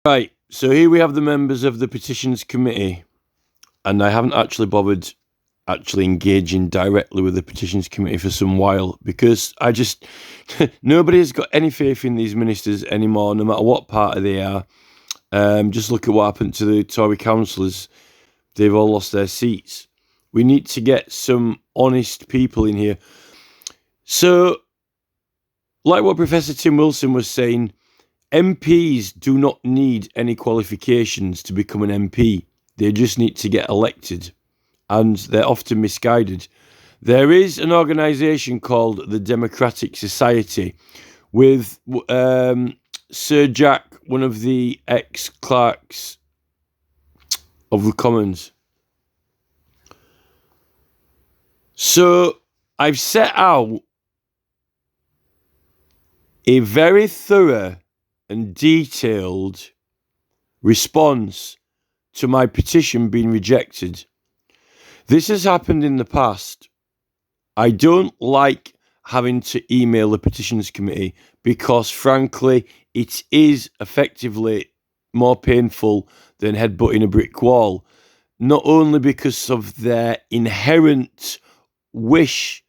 Right, so here we have the members of the Petitions Committee, and I haven't actually bothered engaging directly with the Petitions Committee for some while because I just nobody's got any faith in these ministers anymore, no matter what party they are. Just look at what happened to the Tory councillors; they've all lost their seats. We need to get some honest people in here. So, like what Professor Tim Wilson was saying, MPs do not need any qualifications to become an MP. They just need to get elected, and they're often misguided. There is an organisation called the Democratic Society with Sir Jack, one of the ex-clerks of the Commons. So I've set out a very thorough and detailed response to my petition being rejected. This has happened in the past. I don't like having to email the Petitions Committee because, frankly, it is effectively more painful than headbutting a brick wall, not only because of their inherent wish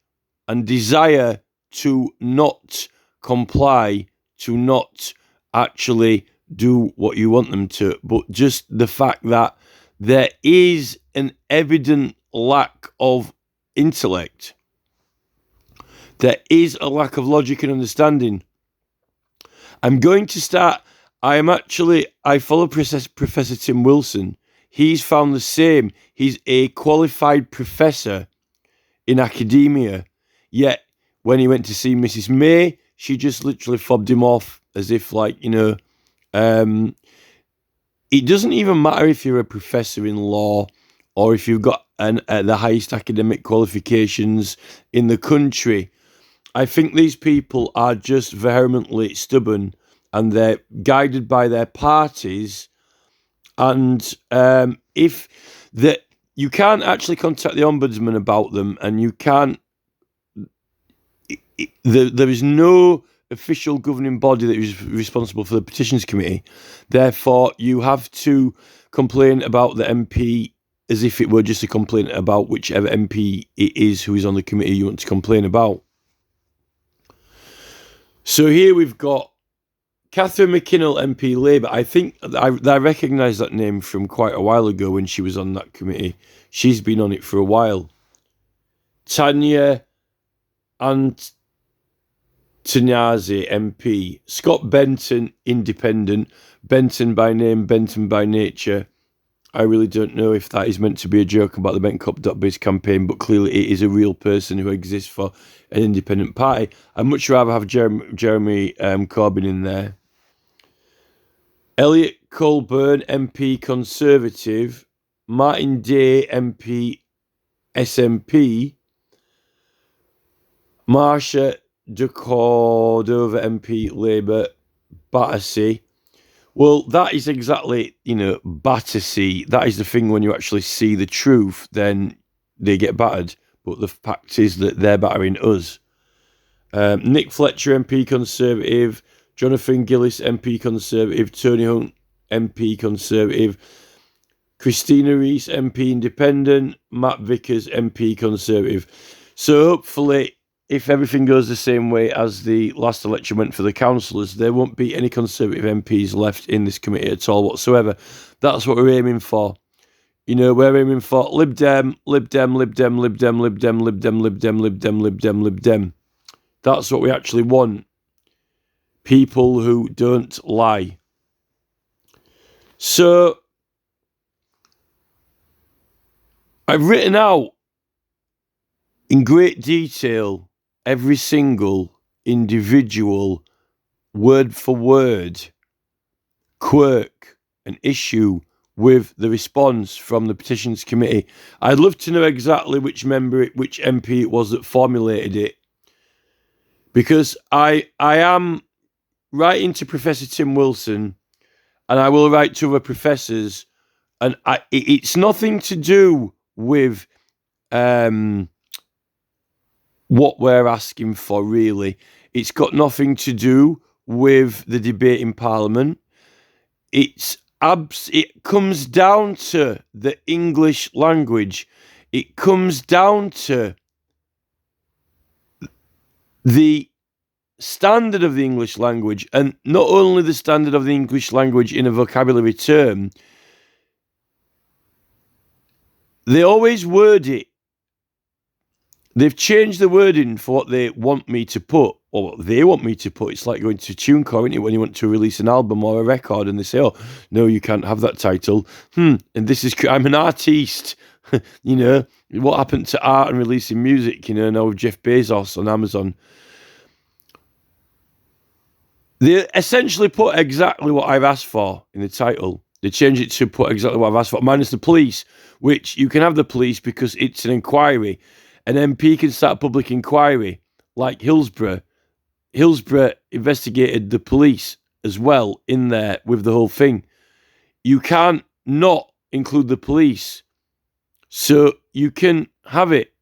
and desire to not comply, to not actually do what you want them to, but just the fact that there is an evident lack of intellect. There is a lack of logic and understanding. I'm going to start. I follow Professor Tim Wilson. He's found the same. He's a qualified professor in academia. Yet, when he went to see Mrs. May, she just literally fobbed him off as if, it doesn't even matter if you're a professor in law or if you've got the highest academic qualifications in the country. I think these people are just vehemently stubborn and they're guided by their parties. And you can't actually contact the ombudsman about them, and you can't. There is no official governing body that is responsible for the Petitions Committee. Therefore, you have to complain about the MP as if it were just a complaint about whichever MP it is who is on the committee you want to complain about. So here we've got Catherine McKinnell, MP Labour. I think I recognise that name from quite a while ago when she was on that committee. She's been on it for a while. Tanya Antonazi, MP. Scott Benton, Independent. Benton by name, Benton by nature. I really don't know if that is meant to be a joke about the BentCop.biz campaign, but clearly it is a real person who exists for an independent party. I'd much rather have Jeremy Corbyn in there. Elliot Colburn, MP Conservative. Martin Day, MP SNP. Marsha de Cordova, MP Labour, Battersea. Well, that is exactly, Battersea. That is the thing, when you actually see the truth, then they get battered. But the fact is that they're battering us. Nick Fletcher, MP Conservative. Jonathan Gillis, MP Conservative. Tony Hunt, MP Conservative. Christina Rees, MP Independent. Matt Vickers, MP Conservative. So hopefully, if everything goes the same way as the last election went for the councillors, there won't be any Conservative MPs left in this committee at all whatsoever. That's what we're aiming for. We're aiming for Lib Dem, Lib Dem, Lib Dem, Lib Dem, Lib Dem, Lib Dem, Lib Dem, Lib Dem, Lib Dem, Lib Dem. That's what we actually want. People who don't lie. So, I've written out in great detail every single individual, word for word, quirk and issue with the response from the Petitions Committee. I'd love to know exactly which MP it was that formulated it, because I am writing to Professor Tim Wilson, and I will write to other professors, and it's nothing to do with what we're asking for, really. It's got nothing to do with the debate in Parliament. it comes down to the English language. It comes down to the standard of the English language, and not only the standard of the English language in a vocabulary term. They always word it. They've changed the wording for what they want me to put, or what they want me to put. It's like going to TuneCore, isn't it, when you want to release an album or a record, and they say, "Oh, no, you can't have that title." And this is, I'm an artiste. You know, what happened to art and releasing music? You know, now with Jeff Bezos on Amazon. They essentially put exactly what I've asked for in the title. They change it to put exactly what I've asked for, minus the police, which you can have the police because it's an inquiry. An MP can start a public inquiry, like Hillsborough. Hillsborough investigated the police as well in there with the whole thing. You can't not include the police, so you can have it.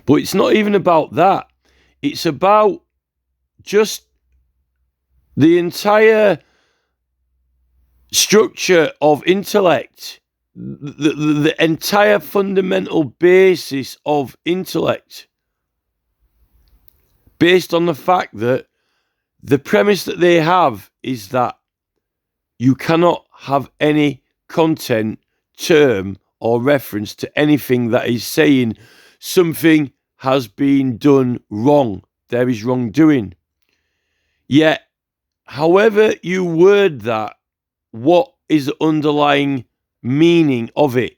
But it's not even about that. It's about just the entire structure of intellect, the entire fundamental basis of intellect, based on the fact that the premise that they have is that you cannot have any content, term, or reference to anything that is saying something has been done wrong. There is wrongdoing. Yet, however you word that, what is the underlying meaning of it?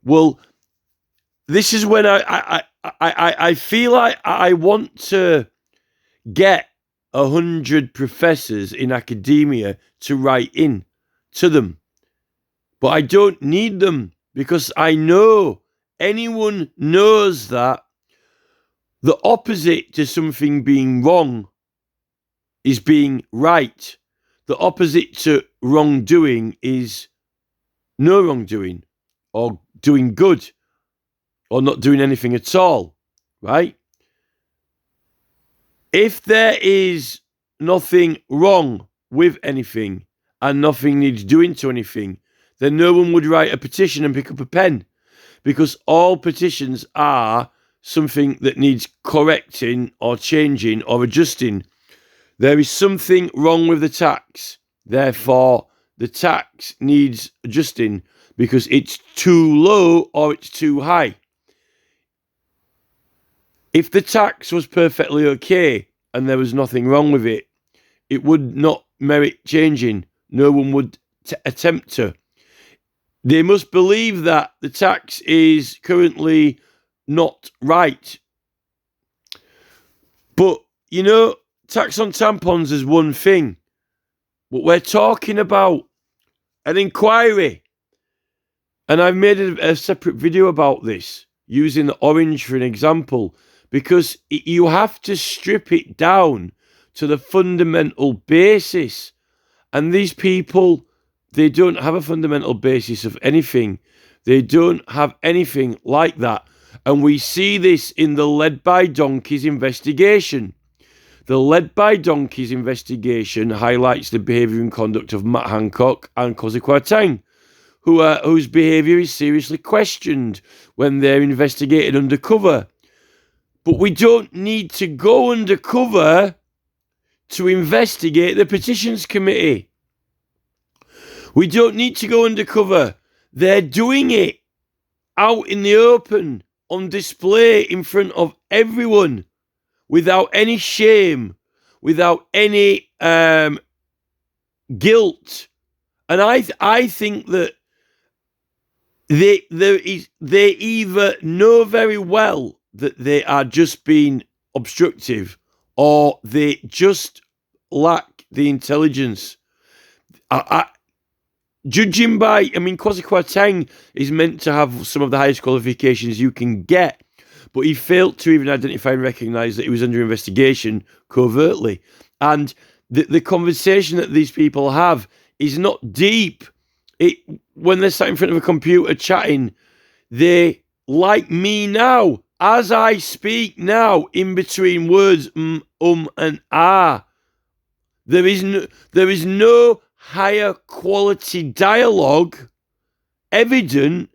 Well, this is when I feel like I want to get 100 professors in academia to write in to them. But I don't need them, because I know anyone knows that the opposite to something being wrong is being right. The opposite to wrongdoing is no wrongdoing, or doing good, or not doing anything at all, right? If there is nothing wrong with anything and nothing needs doing to anything, then no one would write a petition and pick up a pen, because all petitions are something that needs correcting or changing or adjusting. There is something wrong with the tax. Therefore, the tax needs adjusting because it's too low or it's too high. If the tax was perfectly okay and there was nothing wrong with it, it would not merit changing. No one would attempt to. They must believe that the tax is currently not right. But, you know, tax on tampons is one thing. But we're talking about an inquiry. And I've made a separate video about this, using the orange for an example, because you have to strip it down to the fundamental basis. And these people, they don't have a fundamental basis of anything. They don't have anything like that. And we see this in the Led by Donkeys investigation. The Led by Donkeys investigation highlights the behaviour and conduct of Matt Hancock and Kwasi Kwarteng, whose behaviour is seriously questioned when they're investigated undercover. But we don't need to go undercover to investigate the Petitions Committee. We don't need to go undercover. They're doing it out in the open, on display in front of everyone, without any shame, without any guilt. And I think that they either know very well that they are just being obstructive, or they just lack the intelligence. Judging by, Kwasi Kwarteng is meant to have some of the highest qualifications you can get, but he failed to even identify and recognise that he was under investigation covertly. And the conversation that these people have is not deep. When they're sat in front of a computer chatting, they, like me now, as I speak now, in between words, and ah. There is no higher quality dialogue evident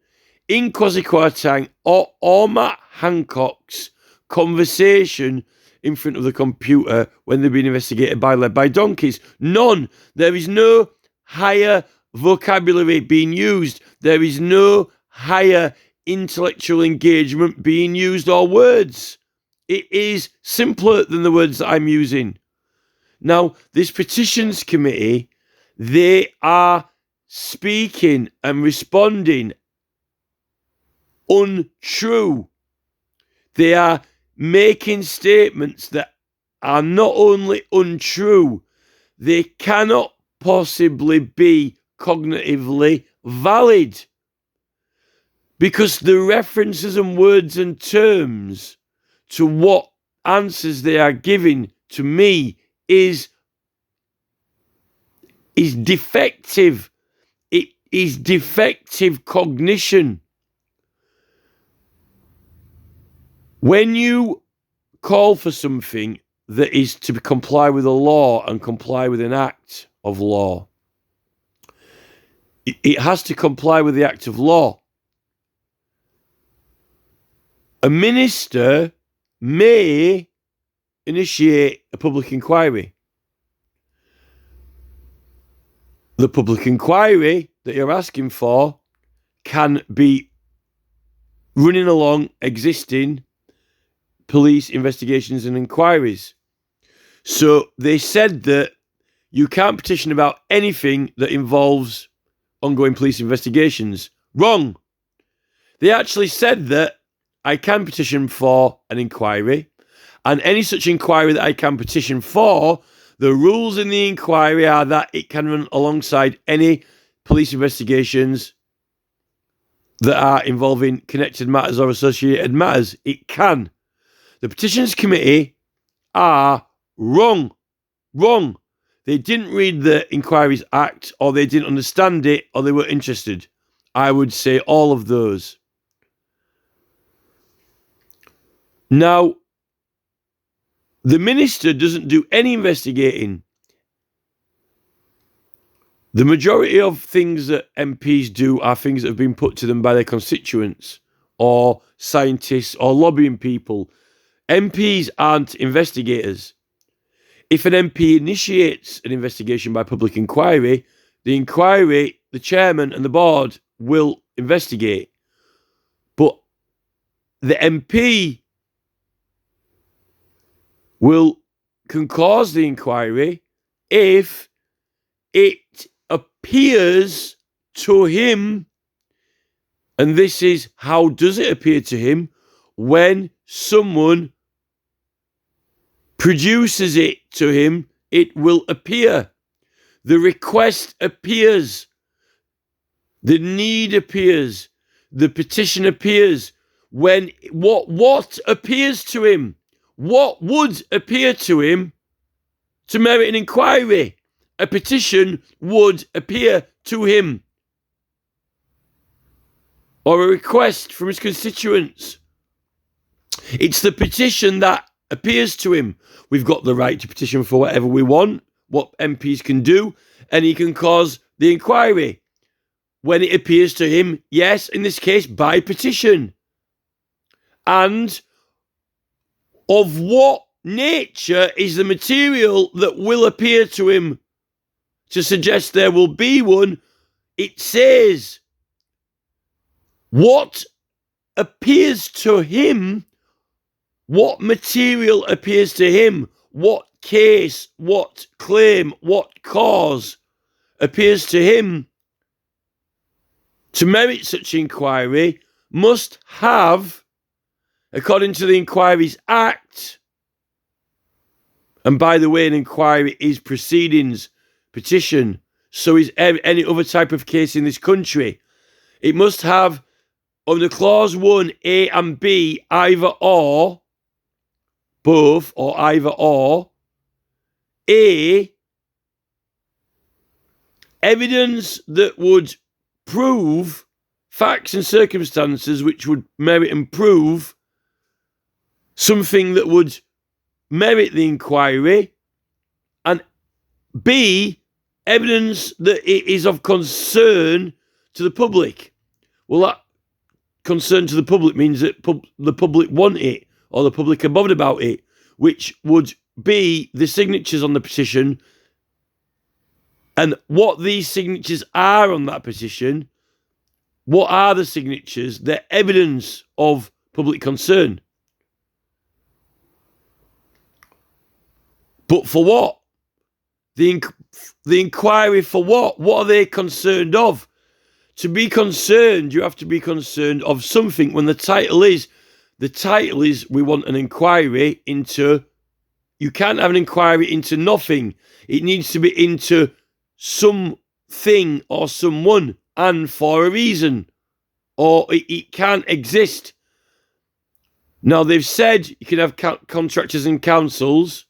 in Kwasi Kwarteng or Matt Hancock's conversation in front of the computer when they've been investigated by led by donkeys? None. There is no higher vocabulary being used. There is no higher intellectual engagement being used or words. It is simpler than the words that I'm using. Now, this petitions committee, they are speaking and responding untrue. They are making statements that are not only untrue, they cannot possibly be cognitively valid, because the references and words and terms to what answers they are giving to me is defective. It is defective cognition. When you call for something that is to comply with a law and comply with an act of law, it has to comply with the act of law. A minister may initiate a public inquiry. The public inquiry that you're asking for can be running along existing police investigations and inquiries. So they said that you can't petition about anything that involves ongoing police investigations. Wrong. They actually said that I can petition for an inquiry, and any such inquiry that I can petition for, the rules in the inquiry are that it can run alongside any police investigations that are involving connected matters or associated matters. It can. The Petitions Committee are wrong. Wrong. They didn't read the Inquiries Act, or they didn't understand it, or they weren't interested. I would say all of those. Now, the minister doesn't do any investigating. The majority of things that MPs do are things that have been put to them by their constituents or scientists or lobbying people. MPs aren't investigators. If an MP initiates an investigation by public inquiry, the chairman and the board will investigate. But the MP can cause the inquiry if it appears to him, and this is how does it appear to him, when someone produces it to him, it will appear. The request appears. The need appears. The petition appears. When what appears to him? What would appear to him to merit an inquiry? A petition would appear to him, or a request from his constituents. It's the petition that appears to him. We've got the right to petition for whatever we want, what MPs can do, and he can cause the inquiry when it appears to him, yes, in this case, by petition. And of what nature is the material that will appear to him to suggest there will be one? It says what appears to him, what material appears to him, what case, what claim, what cause appears to him to merit such inquiry must have, according to the Inquiries Act, and by the way, an inquiry is proceedings, petition, so is any other type of case in this country. It must have, under Clause 1, A and B, either or, both, or either or. A, evidence that would prove facts and circumstances which would merit and prove something that would merit the inquiry. And B, evidence that it is of concern to the public. Well, that concern to the public means that the public want it, or the public are bothered about it, which would be the signatures on the petition. And what these signatures are on that petition, what are the signatures? They're evidence of public concern. But for what? The inquiry for what? What are they concerned of? To be concerned, you have to be concerned of something. When the title is, we want an inquiry into, you can't have an inquiry into nothing. It needs to be into something or someone, and for a reason, or it can't exist. Now, they've said you can have contractors and councils.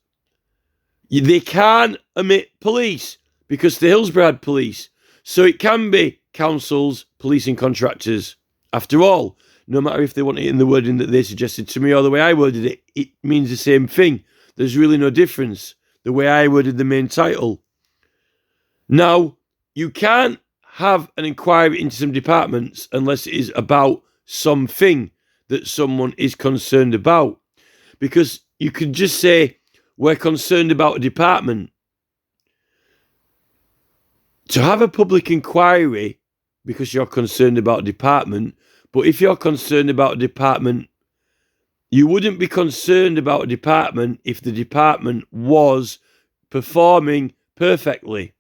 They can't omit police because the Hillsborough had police. So it can be councils, police and contractors. After all, no matter if they want it in the wording that they suggested to me or the way I worded it, it means the same thing. There's really no difference the way I worded the main title. Now, you can't have an inquiry into some departments unless it is about something that someone is concerned about. Because you could just say, we're concerned about a department. To have a public inquiry because you're concerned about a department, but if you're concerned about a department, you wouldn't be concerned about a department if the department was performing perfectly.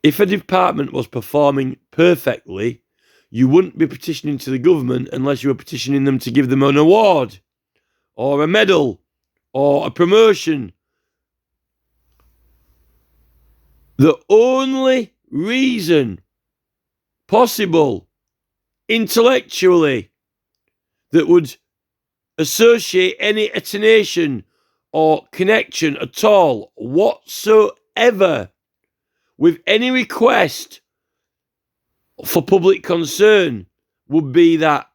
If a department was performing perfectly, you wouldn't be petitioning to the government unless you were petitioning them to give them an award or a medal or a promotion. The only reason possible intellectually that would associate any attenuation or connection at all whatsoever with any request for public concern would be that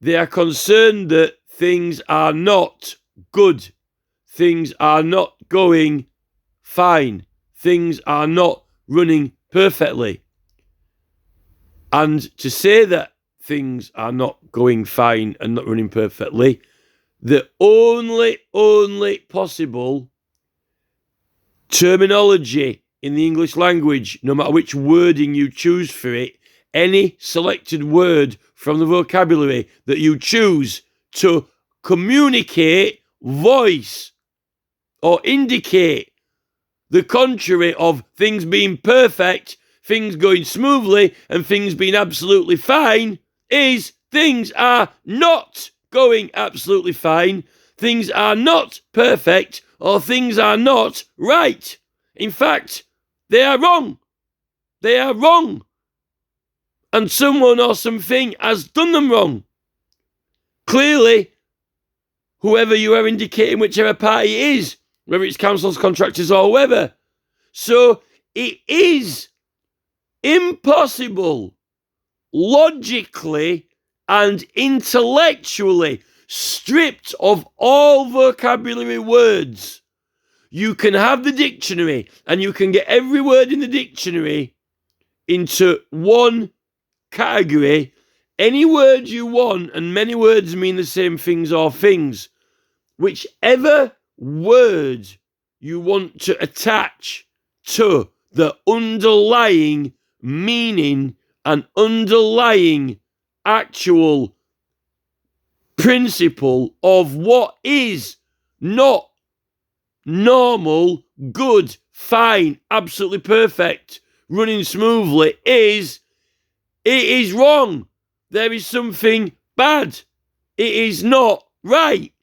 they are concerned that things are not good, things are not going fine, things are not running perfectly. And to say that things are not going fine and not running perfectly, the only possible terminology in the English language, no matter which wording you choose for it, any selected word from the vocabulary that you choose to communicate, voice, or indicate the contrary of things being perfect, things going smoothly, and things being absolutely fine is things are not going absolutely fine, things are not perfect, or things are not right. In fact, they are wrong. They are wrong. And someone or something has done them wrong. Clearly, whoever you are indicating, whichever party it is, whether it's councils, contractors, or whoever. So it is impossible, logically and intellectually, stripped of all vocabulary words. You can have the dictionary and you can get every word in the dictionary into one category. Any word you want, and many words mean the same things or things. Whichever word you want to attach to the underlying meaning and underlying actual principle of what is not normal, good, fine, absolutely perfect, running smoothly, it is wrong. There is something bad. It is not right.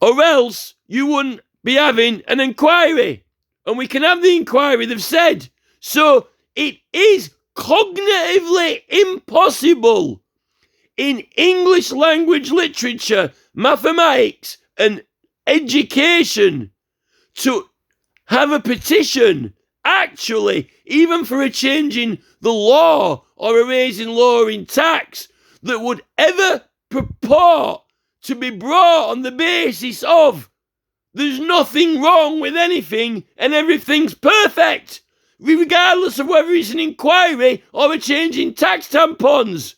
Or else you wouldn't be having an inquiry. And we can have the inquiry, they've said. So it is cognitively impossible in English language literature, mathematics, and education to have a petition, actually, even for a change in the law or a raise in law in tax, that would ever purport to be brought on the basis of there's nothing wrong with anything and everything's perfect, regardless of whether it's an inquiry or a change in tax tampons,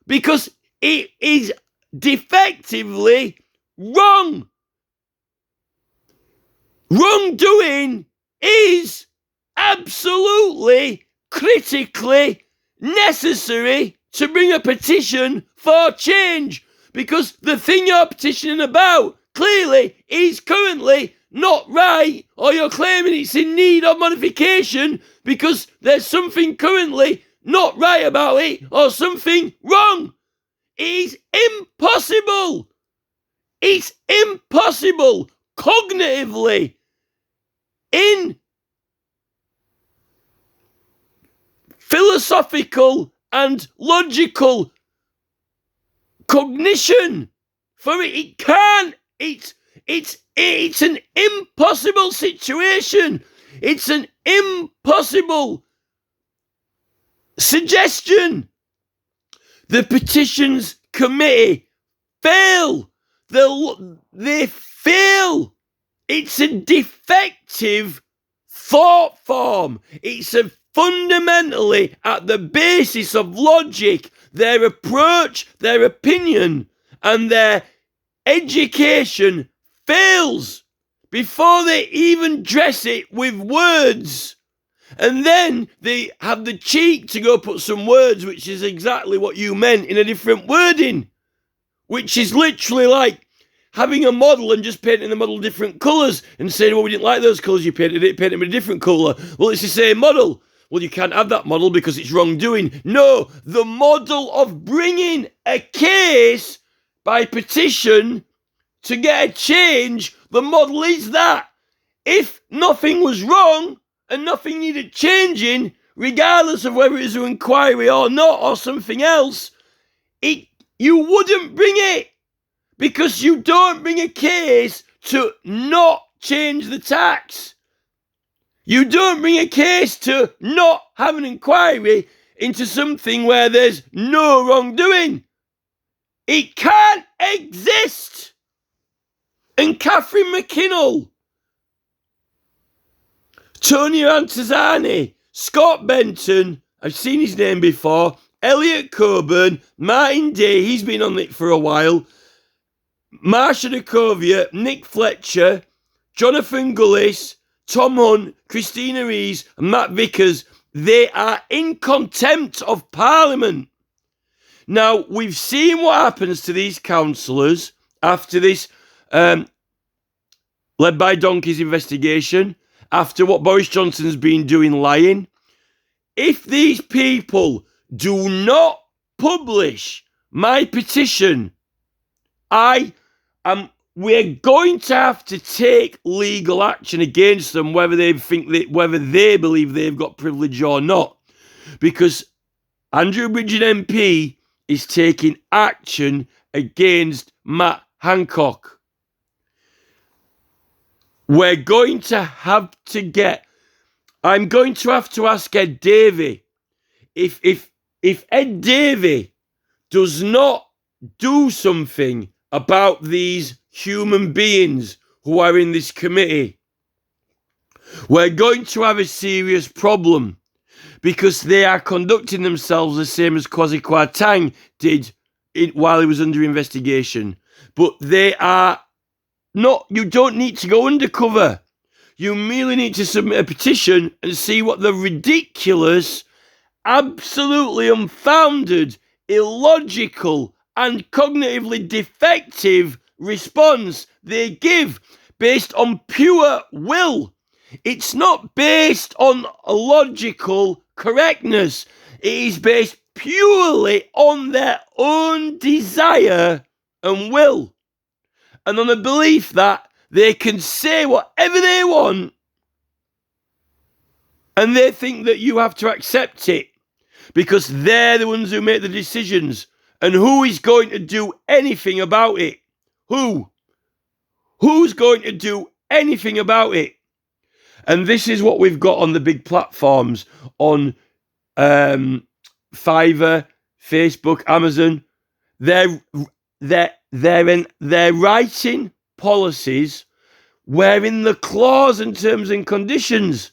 because it is defectively wrong. Wrongdoing is absolutely critically necessary to bring a petition for change, because the thing you're petitioning about clearly is currently not right, or you're claiming it's in need of modification because there's something currently not right about it or something wrong. It is impossible. It's impossible cognitively, in philosophical and logical cognition, for it can't. It's an impossible situation. It's an impossible suggestion. The Petitions Committee fail. They fail. It's a defective thought form. It's fundamentally at the basis of logic. Their approach, their opinion, and their education fails before they even dress it with words. And then they have the cheek to go put some words which is exactly what you meant in a different wording, which is literally like having a model and just painting the model different colours and saying, well, we didn't like those colours you painted it, paint it with a different colour. Well, it's the same model. Well, you can't have that model because it's wrongdoing. No, the model of bringing a case by petition to get a change, the model is that. If nothing was wrong and nothing needed changing, regardless of whether it was an inquiry or not or something else, you wouldn't bring it, because you don't bring a case to not change the tax. You don't bring a case to not have an inquiry into something where there's no wrongdoing. It can't exist. And Catherine McKinnell, Tony Antizani, Scott Benton, I've seen his name before, Elliot Coburn, Martin Day, he's been on it for a while, Marsha Nikovia, Nick Fletcher, Jonathan Gullis, Tom Hunt, Christina Rees, and Matt Vickers, they are in contempt of Parliament. Now, we've seen what happens to these councillors after this led by Donkey's investigation, after what Boris Johnson's been doing lying. If these people do not publish my petition, we're going to have to take legal action against them, whether they believe they've got privilege or not, because Andrew Bridgen MP is taking action against Matt Hancock. We're going to have to I'm going to have to ask Ed Davey, if Ed Davey does not do something about these human beings who are in this committee, we're going to have a serious problem, because they are conducting themselves the same as Kwasi Kwarteng did while he was under investigation. But they are not, you don't need to go undercover. You merely need to submit a petition and see what the ridiculous, absolutely unfounded, illogical, and cognitively defective response they give based on pure will. It's not based on a logical correctness. It is based purely on their own desire and will, and on the belief that they can say whatever they want, and they think that you have to accept it because they're the ones who make the decisions. And who is going to do anything about it? Who's going to do anything about it? And this is what we've got on the big platforms, on Fiverr, Facebook, Amazon. They're writing policies where in the clause and terms and conditions,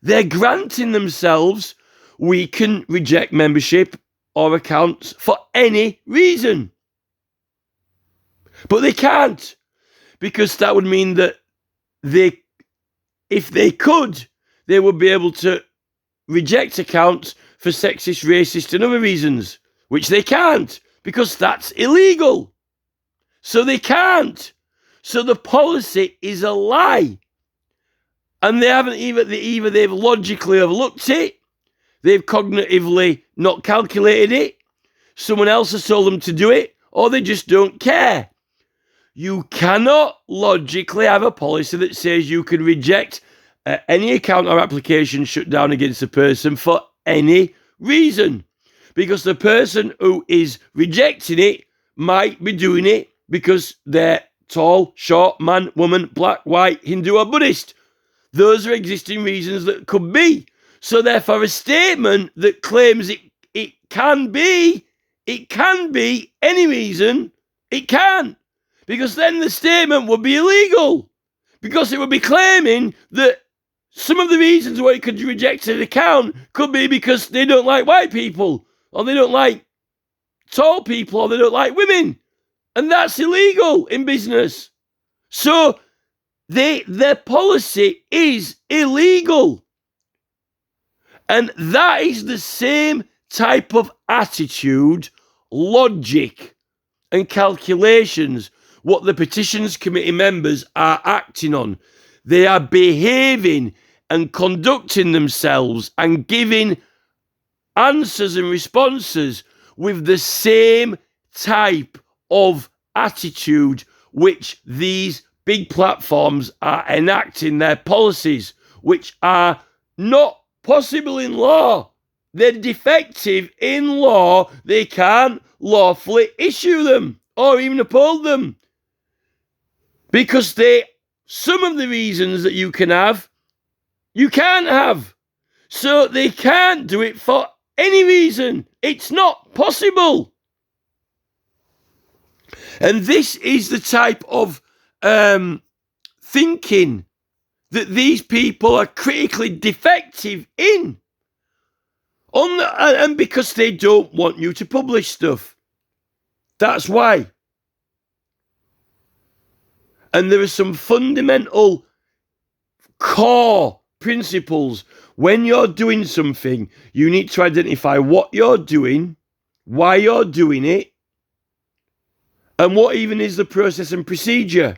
they're granting themselves, we can reject membership or accounts for any reason. But they can't, because that would mean that if they could, they would be able to reject accounts for sexist, racist and other reasons, which they can't, because that's illegal. So they can't. So the policy is a lie. And they haven't either they've logically overlooked it, they've cognitively not calculated it, someone else has told them to do it, or they just don't care. You cannot logically have a policy that says you can reject any account or application shut down against a person for any reason, because the person who is rejecting it might be doing it because they're tall, short, man, woman, black, white, Hindu or Buddhist. Those are existing reasons that could be. So therefore, a statement that claims it can be any reason, it can. Because then the statement would be illegal. Because it would be claiming that some of the reasons why it could reject an account could be because they don't like white people, or they don't like tall people, or they don't like women. And that's illegal in business. So their policy is illegal. And that is the same type of attitude, logic, and calculations what the Petitions Committee members are acting on. They are behaving and conducting themselves and giving answers and responses with the same type of attitude which these big platforms are enacting their policies, which are not possible in law. They're defective in law. They can't lawfully issue them or even uphold them. Because some of the reasons that you can have, you can't have. So they can't do it for any reason. It's not possible. And this is the type of thinking that these people are critically defective in. And because they don't want you to publish stuff. That's why. And there are some fundamental core principles. When you're doing something, you need to identify what you're doing, why you're doing it, and what even is the process and procedure.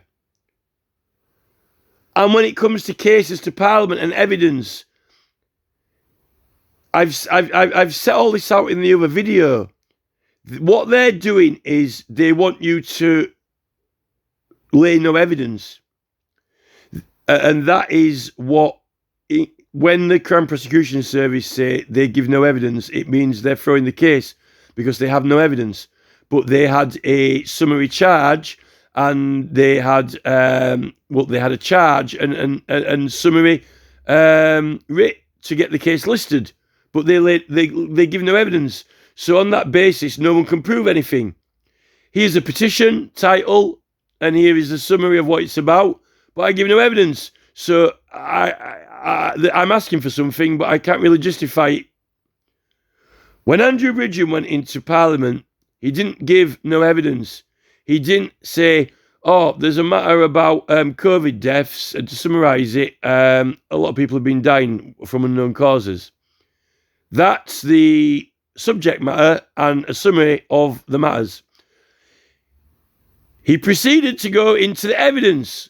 And when it comes to cases to Parliament and evidence, I've set all this out in the other video. What they're doing is they want you to lay no evidence. And that is what, when the Crown Prosecution Service say they give no evidence, it means they're throwing the case because they have no evidence. But they had a summary charge, and they had they had a charge and summary writ to get the case listed. But they give no evidence. So on that basis, no one can prove anything. Here's a petition title, and here is a summary of what it's about, but I give no evidence. So I'm asking for something, but I can't really justify it. When Andrew Bridgen went into Parliament, he didn't give no evidence. He didn't say, oh, there's a matter about COVID deaths, and to summarise it, a lot of people have been dying from unknown causes. That's the subject matter and a summary of the matters. He proceeded to go into the evidence.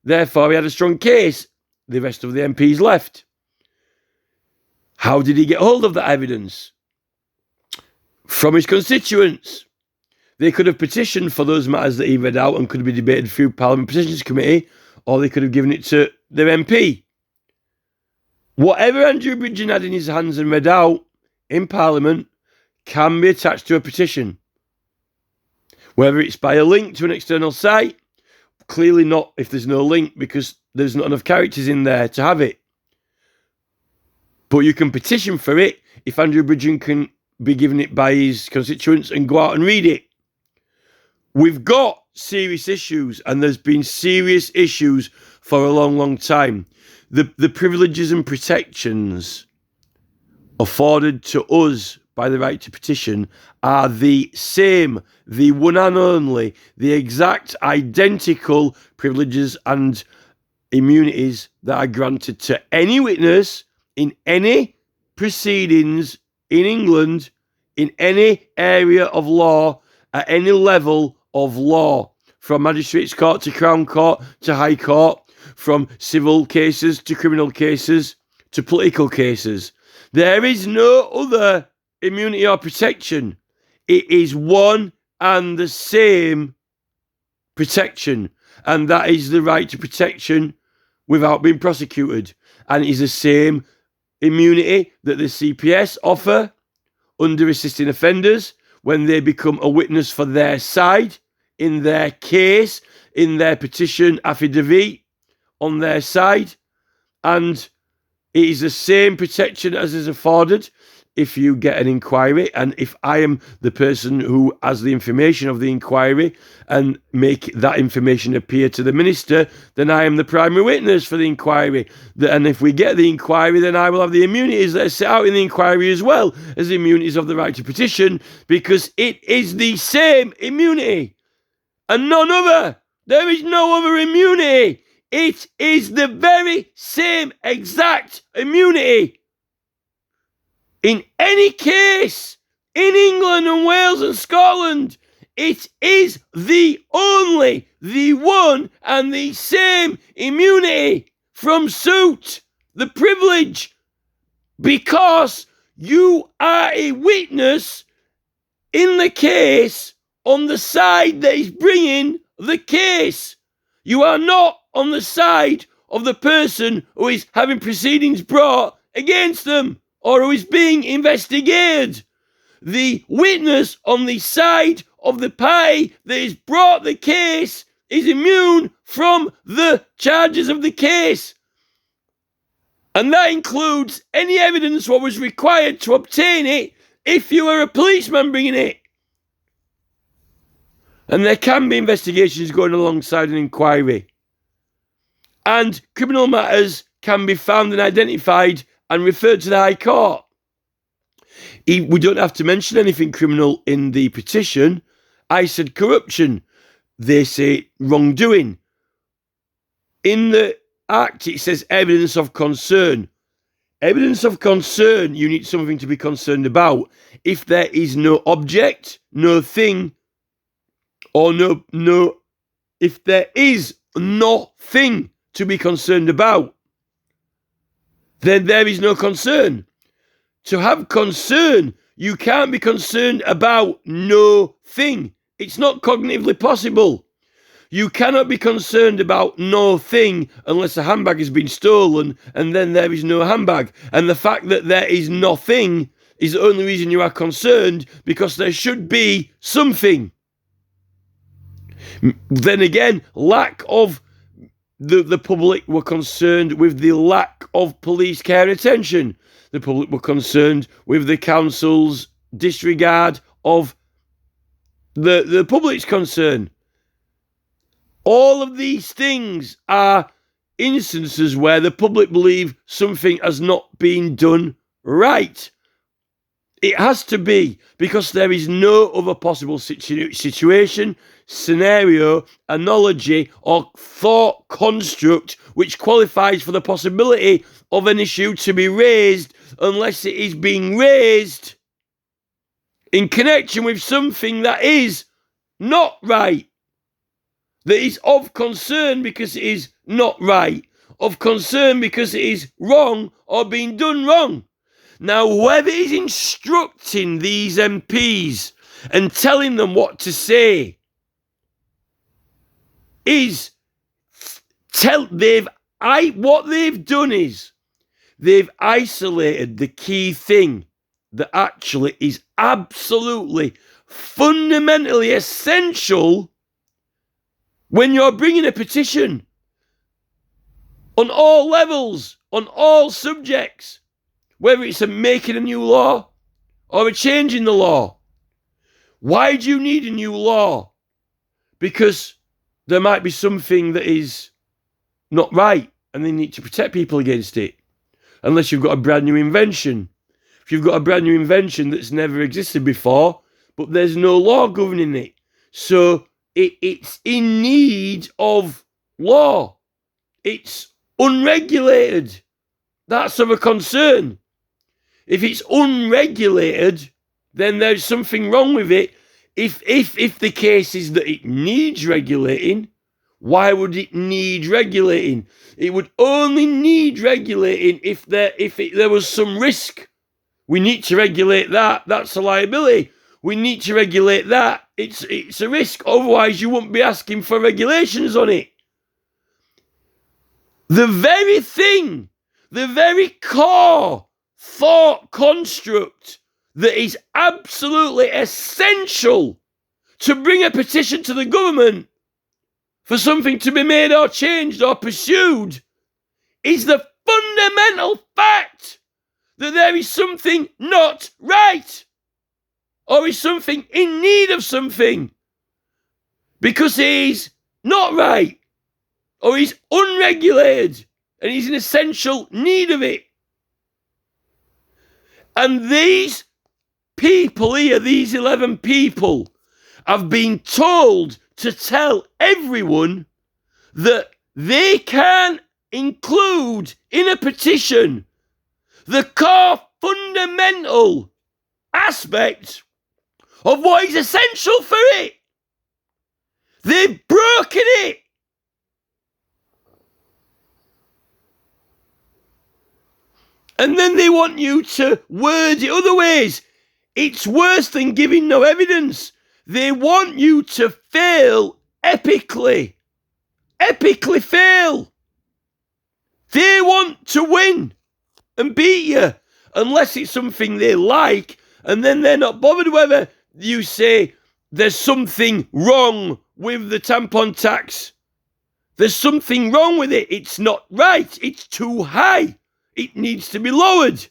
Therefore, he had a strong case. The rest of the MPs left. How did he get hold of that evidence? From his constituents. They could have petitioned for those matters that he read out and could be debated through Parliament Petitions Committee, or they could have given it to their MP. Whatever Andrew Bridgen had in his hands and read out in Parliament can be attached to a petition. Whether it's by a link to an external site, clearly not if there's no link, because there's not enough characters in there to have it. But you can petition for it if Andrew Bridgen can be given it by his constituents and go out and read it. We've got serious issues, and there's been serious issues for a long, long time. The privileges and protections afforded to us by the right to petition are the same, the one and only, the exact identical privileges and immunities that are granted to any witness in any proceedings in England, in any area of law, at any level of law, from magistrates' court to Crown Court to High Court, from civil cases to criminal cases to political cases. There is no other immunity or protection. It is one and the same protection, and that is the right to protection without being prosecuted. And it is the same immunity that the CPS offer under assisting offenders when they become a witness for their side, in their case, in their petition affidavit, on their side. And it is the same protection as is afforded if you get an inquiry, and if I am the person who has the information of the inquiry and make that information appear to the minister, then I am the primary witness for the inquiry. And if we get the inquiry, then I will have the immunities that are set out in the inquiry as well as the immunities of the right to petition, because it is the same immunity and none other. There is no other immunity. It is the very same exact immunity. In any case, in England and Wales and Scotland, it is the only, the one and the same immunity from suit, the privilege, because you are a witness in the case on the side that is bringing the case. You are not on the side of the person who is having proceedings brought against them, or who is being investigated. The witness on the side of the party that has brought the case is immune from the charges of the case. And that includes any evidence what was required to obtain it if you were a policeman bringing it. And there can be investigations going alongside an inquiry. And criminal matters can be found and identified and referred to the High Court. We don't have to mention anything criminal in the petition. I said corruption. They say wrongdoing. In the Act, it says evidence of concern. Evidence of concern, you need something to be concerned about. If there is no object, no thing, or if there is nothing to be concerned about, then there is no concern. To have concern, you can't be concerned about no thing. It's not cognitively possible. You cannot be concerned about no thing unless a handbag has been stolen, and then there is no handbag. And the fact that there is nothing is the only reason you are concerned, because there should be something. Then again, lack of the public were concerned with the lack of police care and attention. The public were concerned with the council's disregard of the public's concern. All of these things are instances where the public believe something has not been done right. It has to be, because there is no other possible situation, scenario, analogy, or thought construct which qualifies for the possibility of an issue to be raised unless it is being raised in connection with something that is not right, that is of concern because it is not right, of concern because it is wrong or being done wrong. Now, whoever is instructing these MPs and telling them what to say is what they've done is they've isolated the key thing that actually is absolutely fundamentally essential when you're bringing a petition on all levels, on all subjects, whether it's making a new law or a change in the law. Why do you need a new law? because there might be something that is not right and they need to protect people against it, unless you've got a brand new invention. If you've got a brand new invention that's never existed before, but there's no law governing it, so it's in need of law. It's unregulated. That's of a concern. If it's unregulated, then there's something wrong with it. If the case is that it needs regulating, why would it need regulating? It would only need regulating if there was some risk. We need to regulate that. That's a liability. We need to regulate that. It's a risk. Otherwise, you wouldn't be asking for regulations on it. The very thing, the very core thought construct that is absolutely essential to bring a petition to the government for something to be made or changed or pursued is the fundamental fact that there is something not right, or is something in need of something, because he's not right, or he's unregulated, and he's in essential need of it. And these people here, these 11 people, have been told to tell everyone that they can include in a petition the core fundamental aspect of what is essential for it. They've broken it. And then they want you to word it other ways. It's worse than giving no evidence. They want you to fail epically. Epically fail. They want to win and beat you, unless it's something they like, and then they're not bothered whether you say there's something wrong with the tampon tax. There's something wrong with it. It's not right. It's too high. It needs to be lowered.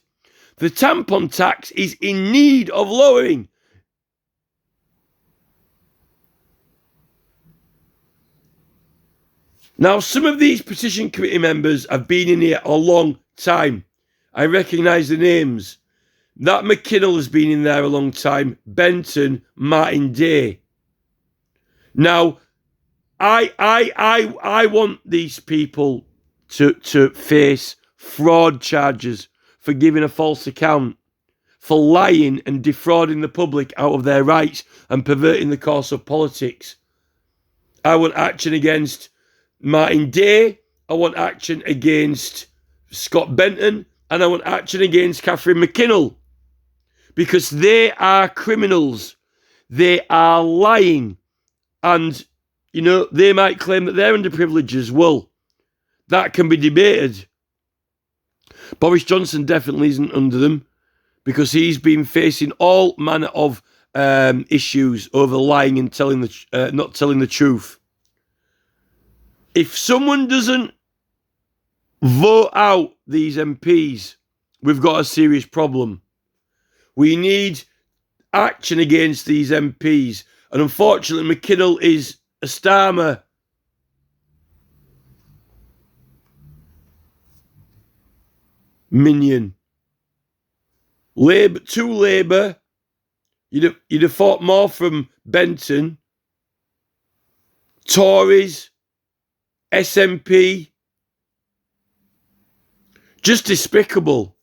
The tampon tax is in need of lowering. Now, some of these petition committee members have been in here a long time. I recognise the names. That McKinnell has been in there a long time. Benton, Martin Day. Now, I want these people to face fraud charges for giving a false account, for lying and defrauding the public out of their rights and perverting the course of politics. I want action against Martin Day. I want action against Scott Benton. And I want action against Catherine McKinnell, because they are criminals. They are lying. And, you know, they might claim that they're underprivileged as well. That can be debated. Boris Johnson definitely isn't under them, because he's been facing all manner of issues over lying and not telling the truth. If someone doesn't vote out these MPs, we've got a serious problem. We need action against these MPs. And unfortunately, McKinnell is a Starmer. Minion. Labour, you'd have fought more from Benton. Tories, SNP. Just despicable.